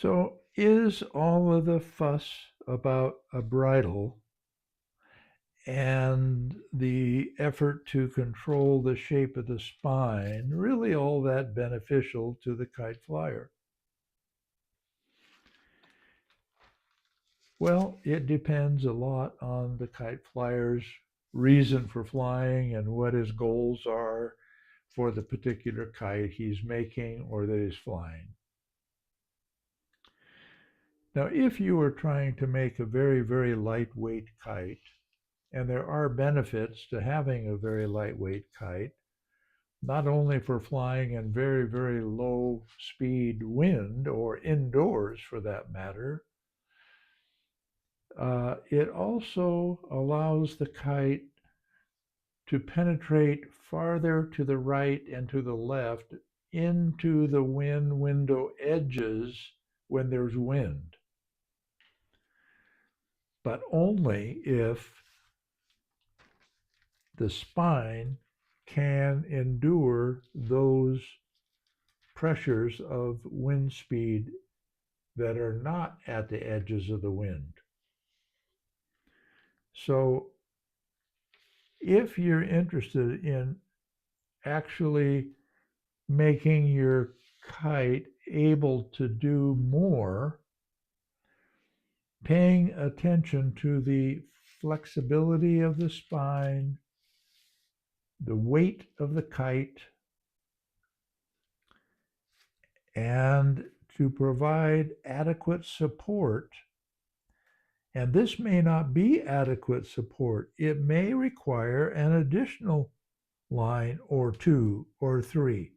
So, is all of the fuss about a bridle and the effort to control the shape of the spine really all that beneficial to the kite flyer? Well, it depends a lot on the kite flyer's reason for flying and what his goals are for the particular kite he's making or that he's flying. Now, if you are trying to make a very, very lightweight kite, and there are benefits to having a very lightweight kite, not only for flying in very, very low speed wind or indoors for that matter, it also allows the kite to penetrate farther to the right and to the left into the wind window edges when there's wind, but only if the spine can endure those pressures of wind speed that are not at the edges of the wind. So if you're interested in actually making your kite able to do more, paying attention to the flexibility of the spine, the weight of the kite, and to provide adequate support. And this may not be adequate support. It may require an additional line or two or three.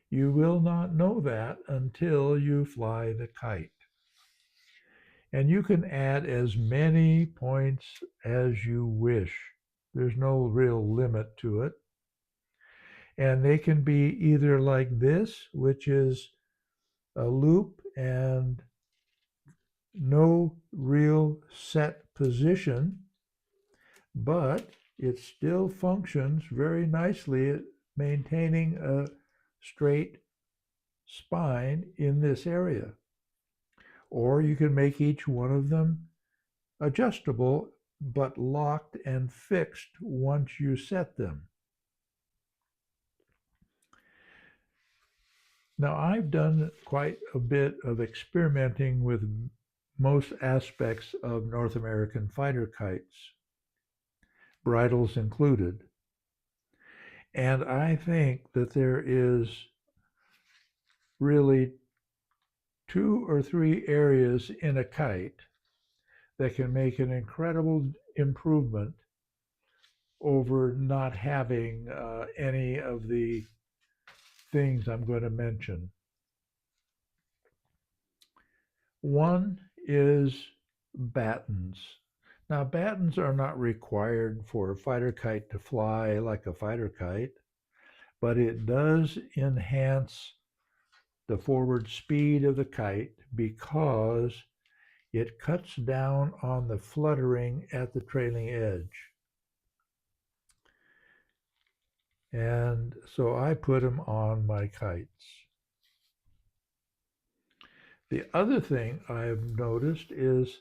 You will not know that until you fly the kite. And you can add as many points as you wish. There's no real limit to it. And they can be either like this, which is a loop and no real set position, but it still functions very nicely at maintaining a straight spine in this area. Or you can make each one of them adjustable, but locked and fixed once you set them. Now, I've done quite a bit of experimenting with most aspects of North American fighter kites, bridles included. And I think that there is really two or three areas in a kite that can make an incredible improvement over not having any of the things I'm going to mention. One is battens. Now, battens are not required for a fighter kite to fly like a fighter kite, but it does enhance the forward speed of the kite because it cuts down on the fluttering at the trailing edge. And so I put them on my kites. The other thing I've noticed is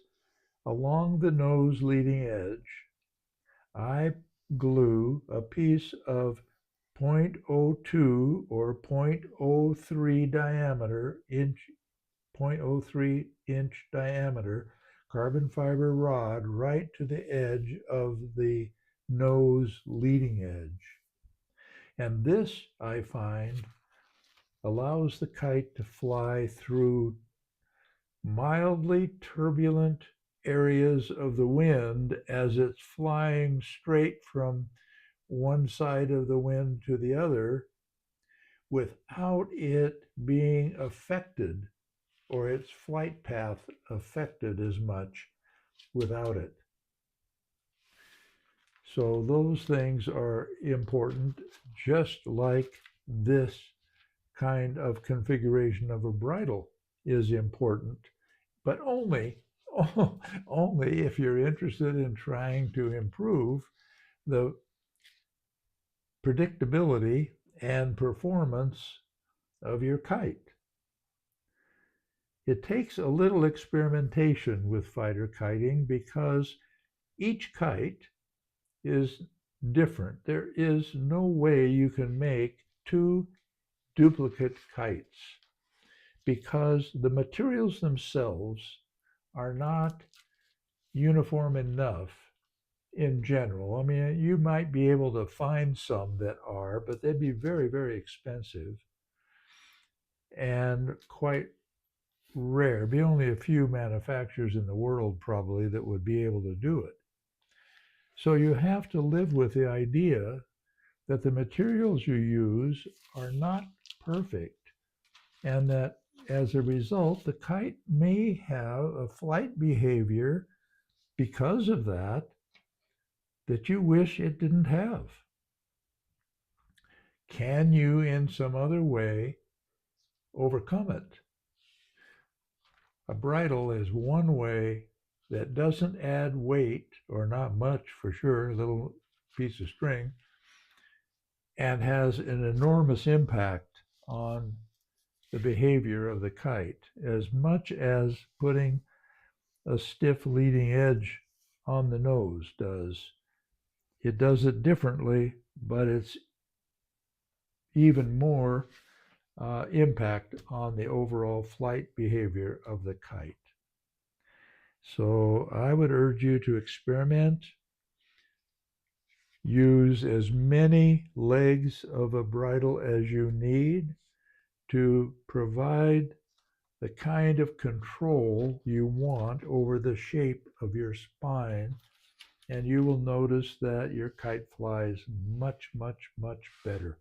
along the nose leading edge, I glue a piece of 0.02 or 0.03 diameter, 0.03 inch diameter carbon fiber rod right to the edge of the nose leading edge. And this, I find, allows the kite to fly through mildly turbulent areas of the wind as it's flying straight from one side of the wind to the other without it being affected or its flight path affected as much without it. So those things are important, just like this kind of configuration of a bridle is important, but only if you're interested in trying to improve the predictability and performance of your kite. It takes a little experimentation with fighter kiting because each kite is different. There is no way you can make two duplicate kites because the materials themselves are not uniform enough in general. I mean, you might be able to find some that are, but they'd be very, very expensive and quite rare. Be only a few manufacturers in the world probably that would be able to do it. So you have to live with the idea that the materials you use are not perfect and that as a result, the kite may have a flight behavior because of that that you wish it didn't have. Can you, in some other way, overcome it? A bridle is one way that doesn't add weight, or not much for sure, a little piece of string, and has an enormous impact on the behavior of the kite, as much as putting a stiff leading edge on the nose does. It does it differently, but it's even more impact on the overall flight behavior of the kite. So I would urge you to experiment. Use as many legs of a bridle as you need to provide the kind of control you want over the shape of your spine, and you will notice that your kite flies much, much, much better.